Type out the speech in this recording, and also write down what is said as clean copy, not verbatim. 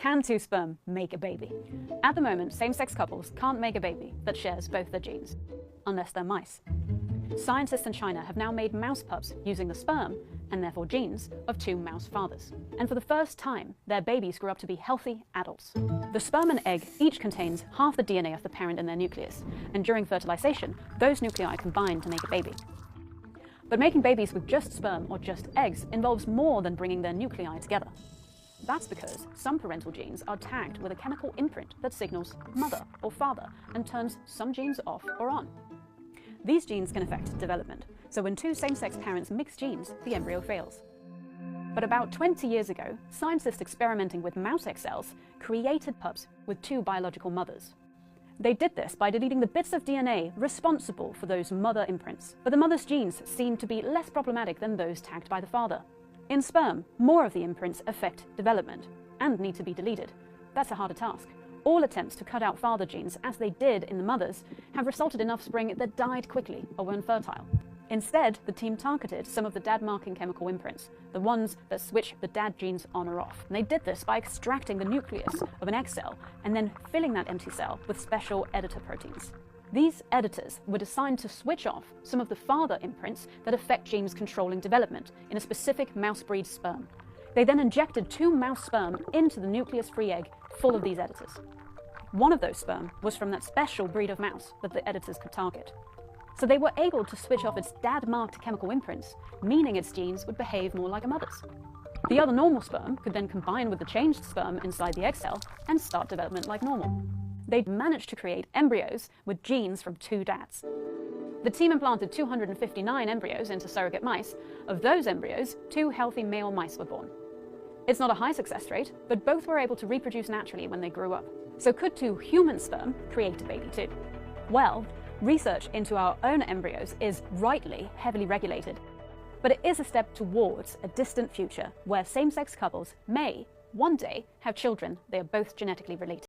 Can two sperm make a baby? At the moment, same-sex couples can't make a baby that shares both their genes, unless they're mice. Scientists in China have now made mouse pups using the sperm, and therefore genes, of two mouse fathers. And for the first time, their babies grew up to be healthy adults. The sperm and egg each contains half the DNA of the parent in their nucleus, and during fertilization, those nuclei combine to make a baby. But making babies with just sperm or just eggs involves more than bringing their nuclei together. That's because some parental genes are tagged with a chemical imprint that signals mother or father and turns some genes off or on. These genes can affect development, so when two same-sex parents mix genes, the embryo fails. But about 20 years ago, scientists experimenting with mouse egg cells created pups with two biological mothers. They did this by deleting the bits of DNA responsible for those mother imprints, but the mother's genes seemed to be less problematic than those tagged by the father. In sperm, more of the imprints affect development and need to be deleted. That's a harder task. All attempts to cut out father genes, as they did in the mothers, have resulted in offspring that died quickly or were infertile. Instead, the team targeted some of the dad-marking chemical imprints, the ones that switch the dad genes on or off. And they did this by extracting the nucleus of an egg cell and then filling that empty cell with special editor proteins. These editors were designed to switch off some of the father imprints that affect genes controlling development in a specific mouse breed sperm. They then injected two mouse sperm into the nucleus-free egg full of these editors. One of those sperm was from that special breed of mouse that the editors could target. So they were able to switch off its dad-marked chemical imprints, meaning its genes would behave more like a mother's. The other normal sperm could then combine with the changed sperm inside the egg cell and start development like normal. They'd managed to create embryos with genes from two dads. The team implanted 259 embryos into surrogate mice. Of those embryos, 2 healthy male mice were born. It's not a high success rate, but both were able to reproduce naturally when they grew up. So could 2 human sperm create a baby too? Well, research into our own embryos is rightly heavily regulated, but it is a step towards a distant future where same-sex couples may, one day, have children they are both genetically related.